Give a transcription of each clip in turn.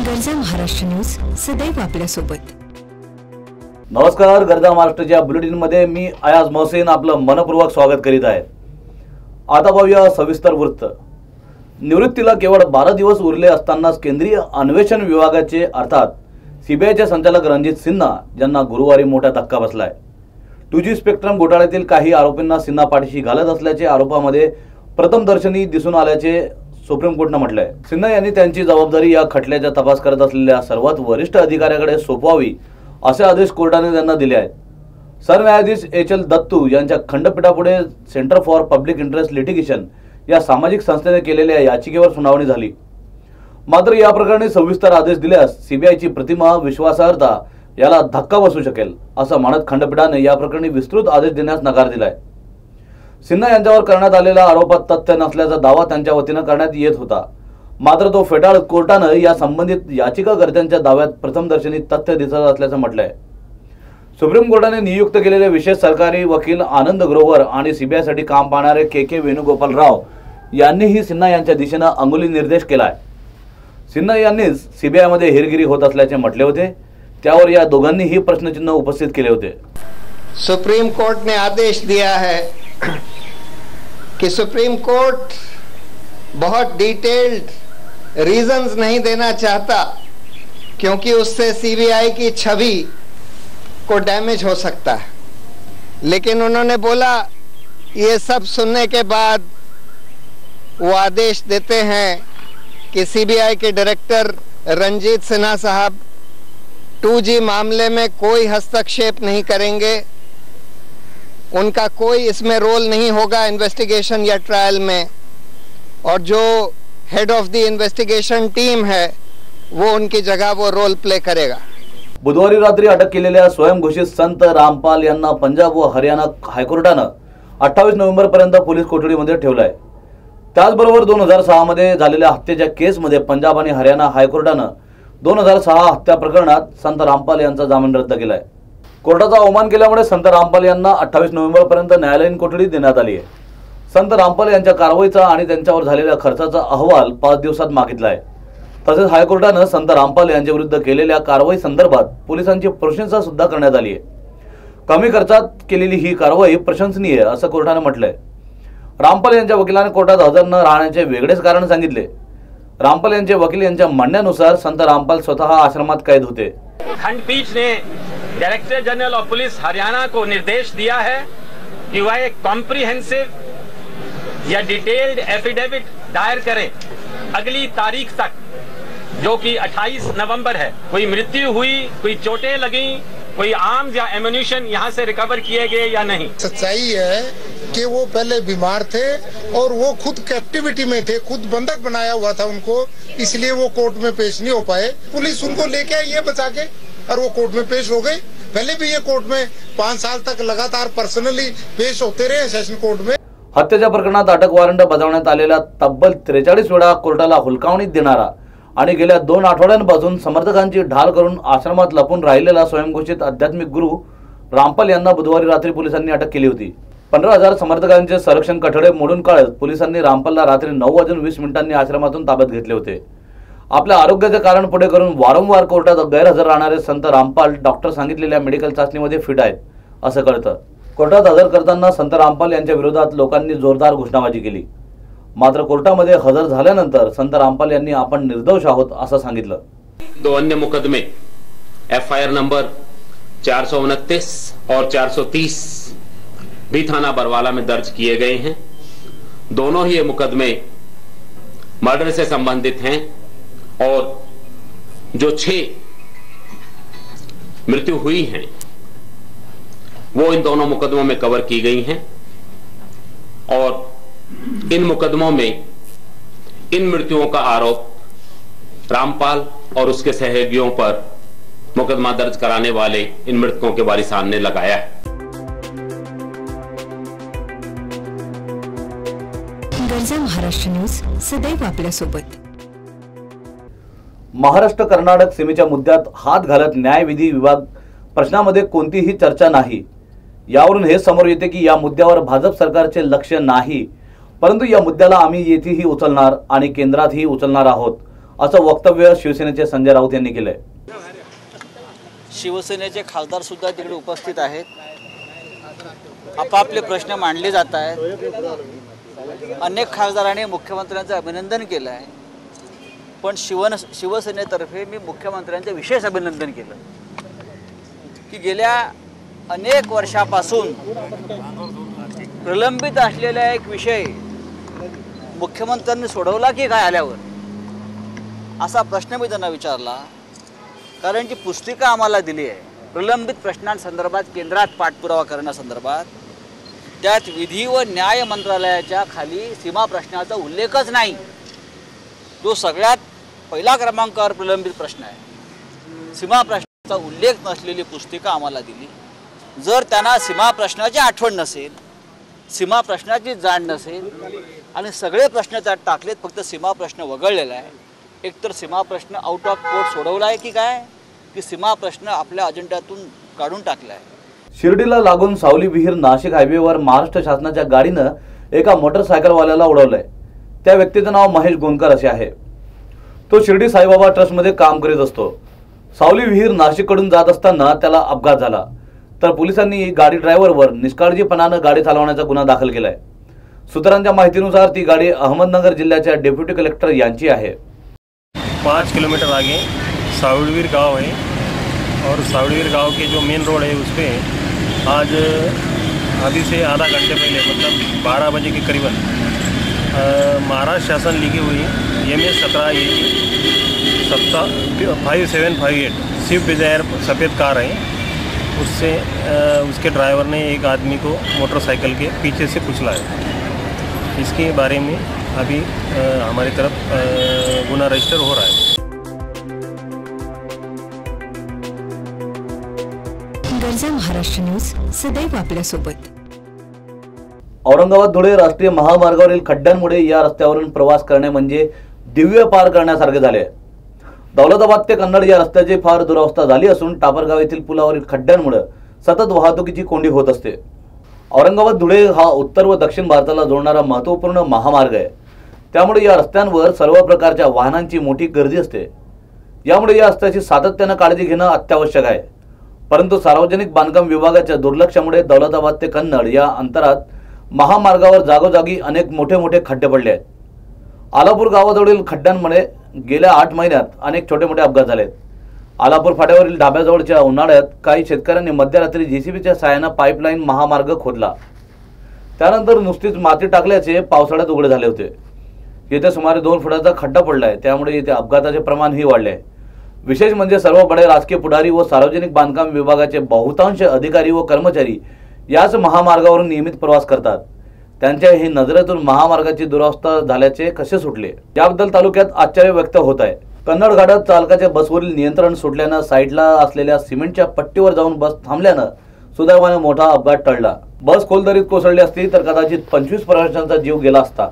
गरजा महाराष्ट्र न्यूज सदैव आपल्या सोबत। नमस्कार, गरजा महाराष्ट्राच्या बुलेटिन मध्ये मी अयाज मोहसिन आपलं मनपूर्वक स्वागत करीत आहे। आता पाहूया सविस्तर वृत्त। निवृत्तीला केवळ 12 दिवस उरले असतानाच केंद्रीय अन्वेषण विभागाचे अर्थात सीबीआयचे संचालक रणजित सिन्हा यांना गुरुवारी मोठा धक्का बसलाय। 2G स्पेक्ट्रम घोटाळ्यातील काही आरोपींना सिन्हा पाठीशी घालत असल्याचे आरोपामध्ये प्रथमदर्शनी दिसून आल्याचे सुप्रीम कोर्टाने म्हटलंय। सिन्हा यांनी त्यांची जबाबदारी या खटल्याचा तपास करत असलेल्या सर्वात वरिष्ठ अधिकाऱ्याकडे सोपवावी असे आदेश कोर्टाने त्यांना दिले आहेत। सरन्यायाधीश HL दत्तू यांच्या खंडपीठापुढे centre for public interest litigation या सामाजिक संस्थेने केलेल्या याचिकेवर सुनावणी झाली। मात्र या प्रकरणी सविस्तर आदेश दिल्यास सीबीआयची प्रतिमा विश्वासार्हता याला धक्का बसू शकेल असं म्हणत खंडपीठाने या प्रकरणी विस्तृत आदेश देण्यास नकार दिलाय। सिन्हा यांच्यावर करण्यात आलेल्या आरोपात तथ्य नसल्याचा दावा त्यांच्या वतीने करण्यात येत होता, मात्र तो फेटाळत कोर्टाने या संबंधित याचिकाकर्त्यांच्या दाव्यात प्रथमदर्शनी तथ्य दिसत असल्याचं म्हटलंय। सुप्रीम कोर्टाने नियुक्त केलेले विशेष सरकारी वकील आनंद ग्रोवर आणि सीबीआयसाठी काम पाहणारे KK वेणुगोपाल राव यांनीही सिन्हा यांच्या दिशेने अंगुली निर्देश केलाय। सिन्हा यांनीच सीबीआयमध्ये हेरगिरी होत असल्याचे म्हटले होते, त्यावर या दोघांनीही प्रश्नचिन्ह उपस्थित केले होते। सुप्रीम कोर्ट ने आदेश दिया है कि सुप्रीम कोर्ट बहुत डिटेल्ड रीजंस नहीं देना चाहता क्योंकि उससे सीबीआई की छवि को डैमेज हो सकता है, लेकिन उन्होंने बोला ये सब सुनने के बाद वो आदेश देते हैं कि सीबीआई के डायरेक्टर रणजीत सिन्हा साहब 2G मामले में कोई हस्तक्षेप नहीं करेंगे, उनका कोई इसमें रोल नहीं होगा इन्वेस्टिगेशन या ट्रायल में, और जो head of the investigation team है वो उनकी जगह वो रोल प्ले करेगा। बुधवारी रात्री अटक केलेल्या स्वयंघोषित संत रामपाल यांना पंजाब व हरियाणा हायकोर्टाने 28 नोव्हेंबर पर्यंत पोलीस कोठडीमध्ये ठेवलाय। त्याचबरोबर 2006 मध्ये झालेल्या हत्येच्या केसमध्ये पंजाब आणि हरियाणा हायकोर्टाने 2006 हत्या प्रकरणात संत रामपाल यांचा जामीन रद्द केलाय। कोर्टाचा अवमान केल्यामुळे संत रामपाल यांना 28 नोव्हेंबर पर्यंत न्यायालयीन कोठडी देण्यात आली आहे। संत रामपाल यांच्या कारवाईचा आणि त्यांच्यावर झालेल्या खर्चाचा अहवाल 5 दिवसात मागितला आहे। तसेच हायकोर्टाने संत रामपाल यांच्या विरुद्ध केलेल्या कारवाई संदर्भात पोलिसांची प्रशंसा सुद्धा करण्यात आली आहे। कमी खर्चात केलेली ही कारवाई प्रशंसनीय आहे असं कोर्टाने म्हटलंय। रामपाल यांच्या वकिलाने कोर्टात हजर न राहण्याचे वेगळेच कारण सांगितले। रामपाल यांचे वकील यांच्या म्हणण्यानुसार संत रामपाल स्वतः आश्रमात कैद होते। खंडपीठ ने director general of police Haryana को निर्देश दिया है कि वह एक कॉम्प्रिहेंसिव या डिटेल्ड एफिडेविट दायर करें अगली तारीख तक, जो कि 28 नवंबर है। कोई मृत्यु हुई, कोई चोटें लगी, कोई आर्म्स या एम्युनिशन यहाँ से रिकवर किए गए या नहीं। सच्चाई है कि वो पहले बीमार थे और वो खुद कैप्टिविटी में थे, खुद बंधक बनाया हुआ था उनको, इसलिए वो कोर्ट में पेश नहीं हो पाए। पुलिस उनको लेके आई ये बचा के और वो कोर्ट में पेश हो गए। पहले भी ये कोर्ट में 5 साल तक लगातार पर्सनली पेश होते रहे सेशन कोर्ट में। हत्येच्या प्रकरणात अटक वॉरंट बजावण्यात आलेला तब्बल 43 वेळा कोर्टाला हुलकावणी देणारा आणि गेल्या 2 आठवड्यांपासून समर्थकांची ढाल करून आश्रमात लपून राहिलेला स्वयंघोषित आध्यात्मिक गुरु रामपाल यांना बुधवारी रात्री पोलिसांनी अटक केली होती। 15,000 समर्थकांचे संरक्षण कठडे मोडून काढत पोलिसांनी रामपालला रात्री 9:20 आश्रमातून ताब्यात घेतले होते। आपल्या आरोग्याचे कारण पुढे करून वारंवार कोर्टात गैरहजर राहणारे संत रामपाल डॉक्टर सांगितलेल्या मेडिकल चाचणीमध्ये फिट आहेत असं कळतं। कोर्टात हजर करताना संत रामपाल यांच्या विरोधात लोकांनी जोरदार घोषणाबाजी केली, मात्र कोर्टामध्ये हजर झाल्यानंतर संत रामपाल यांनी आपण निर्दोष आहोत असं सांगितलं। 2 अन्य मुकदमे FIR नंबर 429 और 430 भी थाना बरवाला में दर्ज किए गए हैं। दोनों ही ये मुकदमे मर्डर से संबंधित हैं और जो 6 मृत्यु हुई हैं वो इन दोनों मुकदमों में कवर की गई हैं और इन मुकदमों में इन मृत्युओं का आरोप रामपाल और उसके सहयोगियों पर मुकदमा दर्ज कराने वाले इन मृतकों के वारिसान ने लगाया है। गरजा महाराष्ट्र न्यूज सदैव आपल्या सोबत। महाराष्ट्र कर्नाटक सीमेच्या मुद्द्यात हात घालत न्यायविधी विभाग प्रश्नामध्ये कोणतीही चर्चा नाही। यावरून हे समोर येते की या मुद्द्यावर भाजप सरकारचे लक्ष नाही, परंतु या मुद्द्याला आम्ही येथेही उचलणार आणि केंद्रातही उचलणार आहोत असं वक्तव्य शिवसेनेचे संजय राऊत यांनी केलंय। शिवसेनेचे खासदार सुद्धा तिकडे उपस्थित आहेत, आपापले प्रश्न मांडले जात आहेत। अनेक खासदारांनी मुख्यमंत्र्यांचं अभिनंदन केलं आहे, पण शिवसेनेतर्फे मी मुख्यमंत्र्यांचं विशेष अभिनंदन केलं की गेल्या अनेक वर्षापासून प्रलंबित असलेला एक विषय मुख्यमंत्र्यांनी सोडवला की काय आल्यावर, असा प्रश्न मी त्यांना विचारला। कारण जी पुस्तिका आम्हाला दिली आहे प्रलंबित प्रश्नांसंदर्भात केंद्रात पाठपुरावा करण्यासंदर्भात, त्यात विधी व न्याय मंत्रालयाच्या खाली सीमा प्रश्नाचा उल्लेखच नाही। जो सगळ्यात पहिला क्रमांकावर प्रलंबित प्रश्न आहे, सीमा प्रश्नाचा उल्लेख नसलेली पुस्तिका आम्हाला दिली। जर त्यांना सीमा प्रश्नाची आठवण नसेल, सीमा प्रश्नाची जाण नसेल आणि सगळे प्रश्न त्यात टाकलेत, फक्त सीमा प्रश्न वगळलेला आहे, एकतर सीमा प्रश्न आउट ऑफ कोर्ट सोडवला आहे की काय, की सीमा प्रश्न आपल्या अजेंड्यातून काढून टाकला आहे। शिर्डीला लागून सावली विहीर नाशिक हायवेवर महाराष्ट्र शासनाच्या गाडीनं एका मोटरसायकलवाल्याला उडवलंय। त्या व्यक्तीचं नाव महेश गोंदकर असे आहे। तो शिर्डी साईबाबा ट्रस्टमध्ये काम करीत असतो। सावली विहीर नाशिककडून जात असताना त्याला अपघात झाला, तर पोलिसांनी गाडी ड्रायव्हरवर निष्काळजीपणानं गाडी चालवण्याचा गुन्हा दाखल केलाय। सूत्रांच्या माहितीनुसार ती गाडी अहमदनगर जिल्ह्याच्या डेप्युटी कलेक्टर यांची आहे। 5 किलोमीटर आगे सावड़वीर गांव है और सावड़वीर गांव के जो मेन रोड है उस पर आज अभी से आधा घंटे पहले मतलब 12 बजे के करीबन महाराष्ट्र शासन लिखी हुई MS 17 5758 स्विफ्ट डिज़ायर सफ़ेद कार है, उससे उसके ड्राइवर ने एक आदमी को मोटरसाइकिल के पीछे से कुचला है। इसके बारे में अभी हमारी तरफ गुना रजिस्टर हो रहा है। गरजा महाराष्ट्र न्यूज सदैव आपल्यासोबत। औरंगाबाद धुळे राष्ट्रीय महामार्गावरील खड्ड्यांमुळे या रस्त्यावरून प्रवास करणे म्हणजे दिव्य पार करण्यासारखे झाले। दौलताबाद ते कन्नड या रस्त्याची फार दुरावस्था झाली असून टापरगाव येथील पुलावरील खड्ड्यांमुळे सतत वाहतुकीची कोंडी होत असते। औरंगाबाद धुळे हा उत्तर व दक्षिण भारताला जोडणारा महत्त्वपूर्ण महामार्ग आहे, त्यामुळे या रस्त्यांवर सर्व प्रकारच्या वाहनांची मोठी गर्दी असते। यामुळे या रस्त्याची सातत्याने काळजी घेणं अत्यावश्यक आहे, परंतु सार्वजनिक बांधकाम विभागाच्या दुर्लक्षामुळे दौलताबाद ते कन्नड या अंतरात महामार्गावर जागोजागी अनेक मोठे खड्डे पडले आहेत। आलापूर गावाजवळील खड्ड्यांमुळे गेल्या 8 महिन्यात अनेक छोटे मोठे अपघात झालेत। आलापूर फाट्यावरील ढाब्याजवळच्या उन्हाळ्यात काही शेतकऱ्यांनी मध्यरात्री JCBच्या साहाय्याने पाईपलाईन महामार्ग खोदला, त्यानंतर नुसतीच माती टाकल्याचे पावसाळ्यात उघड झाले होते। येथे सुमारे 2 फुटाचा खड्डा पडलाय, त्यामुळे येथे अपघाताचे प्रमाणही वाढले आहे। विशेष म्हणजे सर्व बडे राजकीय पुढारी व सार्वजनिक बांधकाम विभागाचे बहुतांश अधिकारी व कर्मचारी याच महामार्गावरून नियमित प्रवास करतात। त्यांच्या ही नजरेतून महामार्गाची दुरावस्था झाल्याचे कसे सुटले याबद्दल तालुक्यात आश्चर्य व्यक्त होत आहे। कन्नड घाटात चालकाच्या बसवरील नियंत्रण सुटल्यानं साईडला असलेल्या सिमेंटच्या पट्टीवर जाऊन बस थांबल्यानं सुदैवाने मोठा अपघात टळला। बस खोल दरीत कोसळली असती तर कदाचित 25 प्रवाशांचा जीव गेला असता।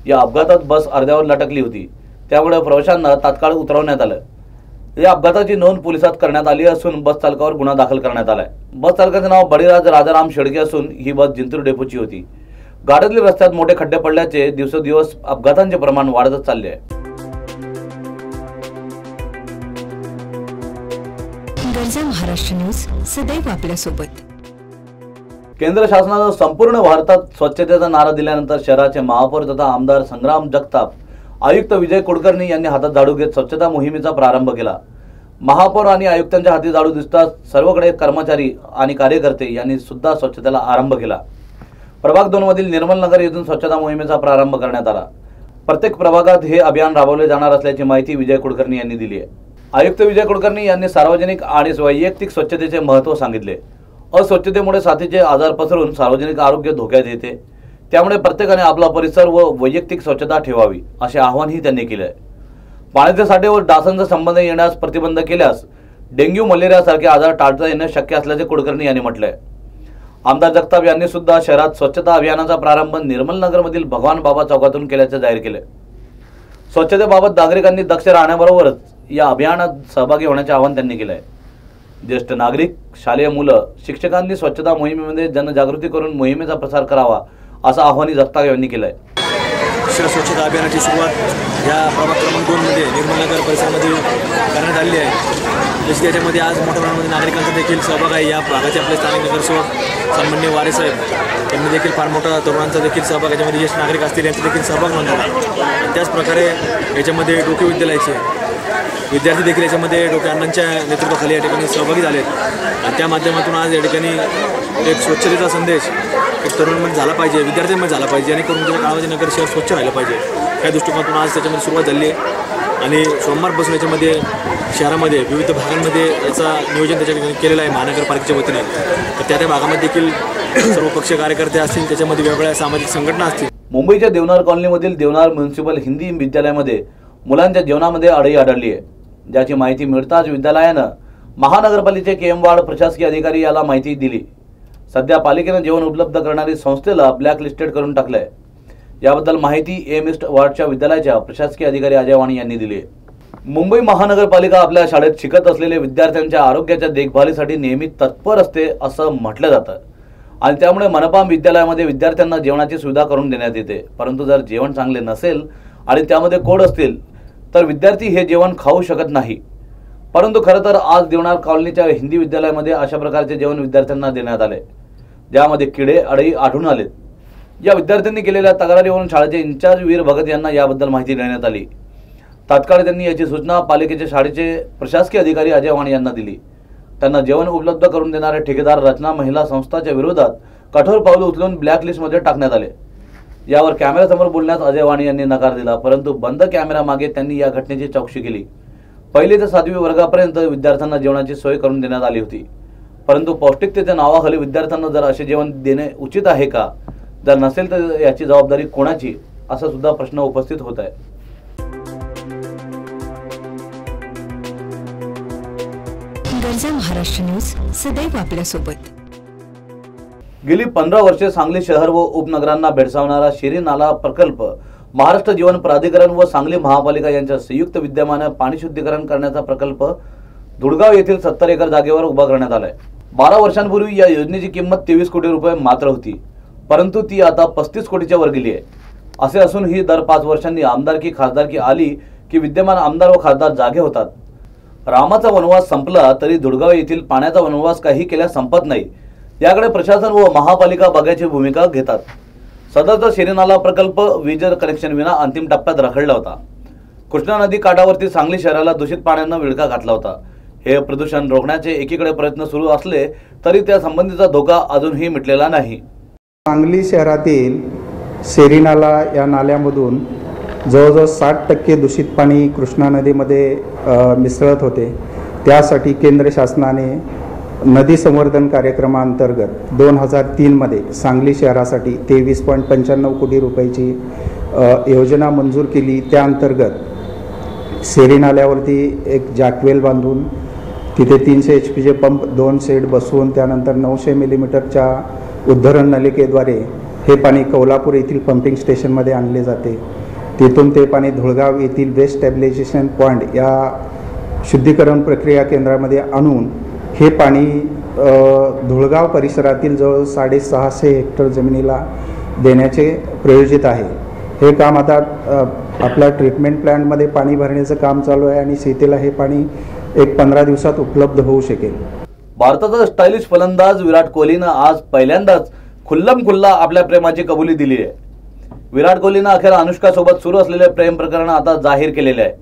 या अपघातात बस अर्ध्यावर लटकली होती, त्यामुळे प्रवाशांना तात्काळ उतरवण्यात आलं। या अपघाताची नोंद पोलिसात करण्यात आली असून बस चालकावर गुन्हा दाखल करण्यात आलाय। बस चालकाचे नाव बळीराज राजाराम शेडके असून ही बस जिंतूर डेपोची होती। गाड्यातील रस्त्यात मोठे खड्डे पडल्याचे दिवसेंदिवस अपघातांचे प्रमाण वाढतच चालले आहे। गरजा महाराष्ट्र न्यूज सदैव आपल्यासोबत। केंद्र शासनानं संपूर्ण भारतात स्वच्छतेचा नारा दिल्यानंतर शहराचे महापौर तथा आमदार संग्राम जगताप, आयुक्त विजय कुलकर्णी यांनी हातात झाडू घेत स्वच्छता मोहिमेचा प्रारंभ केला। महापौर आणि आयुक्तांच्या हाती झाडू दिसताच सर्वकडे कर्मचारी आणि कार्यकर्ते यांनी सुद्धा स्वच्छतेला आरंभ केला। प्रभाग 2 मधील निर्मल नगर येथून स्वच्छता मोहिमेचा प्रारंभ करण्यात आला। प्रत्येक प्रभागात हे अभियान राबवले जाणार असल्याची माहिती विजय कुलकर्णी यांनी दिली आहे। आयुक्त विजय कुलकर्णी यांनी सार्वजनिक आणि वैयक्तिक स्वच्छतेचे महत्त्व सांगितले। अस्वच्छतेमुळे साथीचे आजार पसरून सार्वजनिक आरोग्य धोक्यात येते, त्यामुळे प्रत्येकाने आपला परिसर व वैयक्तिक स्वच्छता ठेवावी असे आवाहनही त्यांनी केले आहे। पाण्याचे साठे व डासांचा संबंध येण्यास प्रतिबंध केल्यास डेंग्यू मलेरिया सारखे आजार टाळता येणे शक्य असल्याचे कुलकर्णी यांनी म्हटले आहे। आमदार जगताप यांनी सुद्धा शहरात स्वच्छता अभियानाचा प्रारंभ निर्मल नगरमधील भगवान बाबा चौकातून केल्याचे जाहीर केले। स्वच्छतेबाबत नागरिकांनी दक्ष राहण्याबरोबरच या अभियानात सहभागी होण्याचे आवाहन त्यांनी केले आहे। ज्येष्ठ नागरिक, शालेय मुलं, शिक्षकांनी स्वच्छता मोहिमेमध्ये जनजागृती करून मोहिमेचा प्रसार करावा असं आवाहनही जगताप यांनी केलं आहे। शहर स्वच्छता अभियानाची सुरुवात या प्रभाग क्रमांक 2 मध्ये निर्मलनगर परिसरामध्ये करण्यात आलेली आहे। जशी त्याच्यामध्ये आज मोठ्या प्रमाणामध्ये नागरिकांचा देखील सहभाग आहे। या भागाचे आपले स्थानिक नगरसेवक सन्माननीय वारे साहेब यांनी देखील फार मोठा तरुणांचा देखील सहभाग, याच्यामध्ये ज्येष्ठ नागरिक असतील यांचा देखील सहभाग नोंदवला। त्याचप्रकारे याच्यामध्ये डोके विद्यालयाचे विद्यार्थी देखील याच्यामध्ये डोके अण्णांच्या नेतृत्वाखाली या ठिकाणी सहभागी झालेत आणि त्या माध्यमातून आज या ठिकाणी एक स्वच्छतेचा संदेश एक तरुणांमध्ये झाला पाहिजे, विद्यार्थ्यांमध्ये झाला पाहिजे, जेणेकरून तुमच्या गावाचे नगर शहर स्वच्छ राहिलं पाहिजे। या दृष्टिकोनातून आज त्याच्यामध्ये सुरुवात झाली आहे आणि सोमवारपासून याच्यामध्ये शहरामध्ये विविध भागांमध्ये याचा नियोजन त्याच्या ठिकाणी केलेलं आहे महानगरपालिकेच्या वतीने। तर त्या भागामध्ये देखील सर्व पक्षीय कार्यकर्ते असतील, त्याच्यामध्ये वेगवेगळ्या सामाजिक संघटना असतील। मुंबईच्या देवनार कॉलनीमधील देवनार म्युनिसिपल हिंदी विद्यालयामध्ये मुलांच्या जेवणामध्ये अडई आढळली आहे, ज्याची माहिती मिळताच विद्यालयानं महानगरपालिकेचे केएम वार्ड प्रशासकीय अधिकारी याला माहिती दिली। सध्या पालिकेनं जेवण उपलब्ध करणारी संस्थेला ब्लॅकलिस्टेड करून टाकलंय। याबद्दल माहिती एम ईस्ट वार्डच्या विद्यालयाच्या प्रशासकीय अधिकारी अजय वाणी यांनी दिली आहे। मुंबई महानगरपालिका आपल्या शाळेत शिकत असलेल्या विद्यार्थ्यांच्या आरोग्याच्या देखभालीसाठी नेहमी तत्पर असते असं म्हटलं जातं आणि त्यामुळे मनपा विद्यालयामध्ये विद्यार्थ्यांना जेवणाची सुविधा करून देण्यात येते। परंतु जर जेवण चांगले नसेल आणि त्यामध्ये कोड असतील तर विद्यार्थी हे जेवण खाऊ शकत नाही। परंतु खरं तर आज देवनार कॉलनीच्या हिंदी विद्यालयामध्ये अशा प्रकारचे जेवण विद्यार्थ्यांना देण्यात आले, ज्यामध्ये किडे अडई आढळून आलेत। या विद्यार्थ्यांनी केलेल्या तक्रारीवरून शाळेचे इंचार्ज वीर भगत यांना याबद्दल माहिती देण्यात आली। तात्काळ त्यांनी याची सूचना पालिकेच्या शाळेचे प्रशासकीय अधिकारी अजय वाणी यांना दिली। त्यांना जेवण उपलब्ध करून देणारे ठेकेदार रचना महिला संस्थाच्या विरोधात कठोर पावलं उचलून ब्लॅकलिस्टमध्ये टाकण्यात आले। यावर कॅमेऱ्यासमोर बोलण्यास अजय वाणी यांनी नकार दिला, परंतु बंद कॅमेरा मागे त्यांनी या घटनेची चौकशी केली। 1ली ते 7वी वर्गापर्यंत विद्यार्थ्यांना जेवणाची सोय करून देण्यात आली होती, परंतु पौष्टिकतेच्या नावाखाली विद्यार्थ्यांना जर असे जेवण देणे उचित आहे का, जर नसेल तर याची जबाबदारी कोणाची, असा सुद्धा प्रश्न उपस्थित होत आहे। गरजा महाराष्ट्र न्यूज सदैव आपल्यासोबत। गेली 15 वर्षे सांगली शहर व उपनगरांना भेडसावणारा शिरी नाला प्रकल्प महाराष्ट्र जीवन प्राधिकरण व सांगली महापालिका यांच्या संयुक्त विद्यमाने पाणी शुद्धीकरण करण्याचा प्रकल्प धुळगाव येथील 70 एकर जागेवर उभा करण्यात आलाय। 12 वर्षांपूर्वी या योजनेची किंमत 23 कोटी रुपये मात्र होती, परंतु ती आता 35 कोटीच्या वर गेली आहे। असे असूनही दर 5 वर्षांनी आमदारकी खासदारकी आली की विद्यमान आमदार व खासदार जागे होतात। रामाचा वनवास संपला तरी धुळगाव येथील पाण्याचा वनवास काही केल्यास संपत नाही, याकडे प्रशासन व महापालिका बघायची भूमिका घेतात। सदरचा शिरीनाला प्रकल्प वीज कनेक्शन विना अंतिम टप्प्यात रखडला होता। कृष्णा नदी काठावरती सांगली शहराला दूषित पाण्यानं विळखा घातला होता। हे प्रदूषण रोखण्याचे एकीकडे प्रयत्न सुरू असले तरी त्या संबंधीचा धोका अजूनही मिटलेला नाही। सांगली शहरातील शेरीनाला या नाल्यामधून जवळजवळ 60% दूषित पाणी कृष्णा नदीमध्ये मिसळत होते। त्यासाठी केंद्र शासनाने नदी संवर्धन कार्यक्रमांतर्गत 2003 मध्ये सांगली शहरासाठी 23.95 कोटी रुपयाची योजना मंजूर केली। त्या अंतर्गत शेरी नाल्यावरती एक जॅकवेल बांधून तिथे 300 HP पंप 2 सेट बसवून त्यानंतर 900 मिलीमीटरच्या उद्धरण नलिकेद्वारे हे पाणी कोल्हापूर येथील पंपिंग स्टेशनमध्ये आणले जाते। तिथून ते पाणी धुळगाव येथील वेस्ट स्टॅबिलायझेशन पॉईंट या शुद्धीकरण प्रक्रिया केंद्रामध्ये आणून हे पाणी धुळगाव परिसरातील जवळ 650 हेक्टर जमिनीला देण्याचे प्रयोजित आहे। हे काम आता आपल्या ट्रीटमेंट प्लांटमध्ये पाणी भरण्याचं काम चालू आहे आणि शेतीला हे पाणी एक 15 दिवसात उपलब्ध होऊ शकेल। भारताचा स्टायलिश फलंदाज विराट कोहलीनं आज पहिल्यांदाच खुल्लम-खुल्ला आपल्या प्रेमाची कबुली दिली आहे। विराट कोहलीनं अखेर अनुष्का सोबत सुरू असलेले प्रेम प्रकरण आता जाहीर केलेले आहे।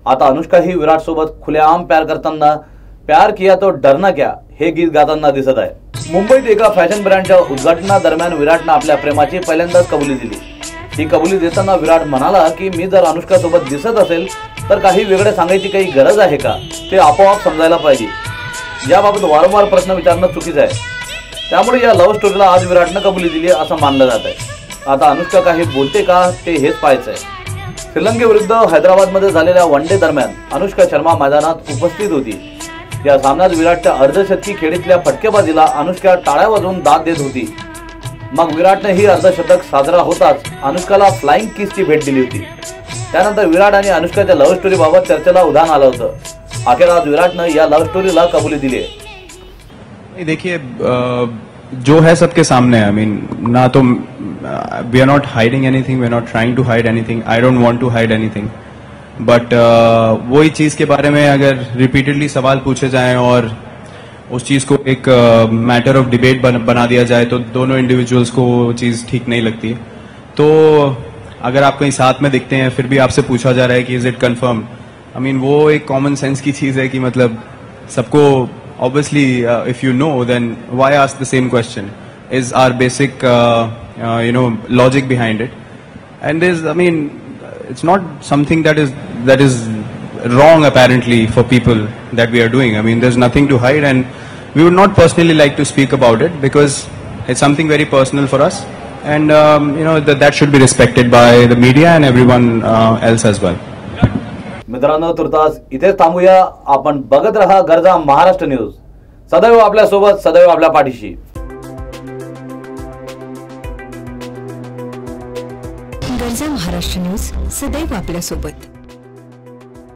आता अनुष्का ही विराट सोबत खुलेआम प्यार करताना प्यार किया तो डरना क्या हे गीत गाताना दिसत आहे। मुंबईत एका फॅशन ब्रँडच्या उद्घाटनादरम्यान विराटनं आपल्या प्रेमाची पहिल्यांदाच कबुली दिली। ही कबुली देताना विराट म्हणाला की मी जर अनुष्का सोबत दिसत असेल तर काही वेगळे सांगायची काही गरज आहे का, ते आपोआप समजायला पाहिजे। याबाबत वारंवार प्रश्न विचारणं चुकीचं आहे। त्यामुळे या लव्ह स्टोरीला आज विराटनं कबुली दिली असं मानलं जात आहे। आता अनुष्का काही बोलते का ते हेच पाहायचं आहे। श्रीलंकेविरुद्ध हैदराबादमध्ये झालेल्या वन डे दरम्यान अनुष्का शर्मा मैदानात उपस्थित होती। या सामन्यात विराटच्या अर्धशतकी खेळीतल्या फटकेबाजीला अनुष्का टाळ्या वाजवून दाद देत होती। मग विराटने ही अर्धशतक साजरा होताच अनुष्काला फ्लाइंग किसची भेट दिली होती। त्यानंतर विराट आणि अनुष्काच्या लव्ह स्टोरी बाबत चर्चेला उधाण आलं होतं। अखेर आज विराटनं या लव्ह स्टोरीला कबुली दिली आहे। देखिए जो है सबके सामने, आई मीन ना तो we are not hiding anything, we are not trying to hide anything. I don't want to hide anything. But वही चीज़ के बारे में अगर repeatedly सवाल पूछे जाएं और उस चीज़ को एक मैटर ऑफ डिबेट बना दिया जाए तो दोनों इंडिविजुअल्स को वो चीज़ ठीक नहीं लगती है. तो अगर आप कहीं साथ में दिखते हैं फिर भी आपसे पूछा जा रहा है कि is it confirm, I mean वो एक कॉमन सेंस की चीज़ है कि मतलब सबको obviously if you know then why ask the same question is our basic logic behind it. And is I mean it's not something that is wrong apparently for people that we are doing. I mean, there's nothing to hide, and we would not personally like to speak about it because it's something very personal for us, and that should be respected by the media and everyone else as well. मित्रांनो, तुर्तास इथेच थांबूया. आपण बघत रहा गर्जा Maharashtra news, सदैव आपल्या सोबत, सदैव आपल्या पाठीशी. गर्जा महाराष्ट्र न्यूज, सदैव आपल्यासोबत.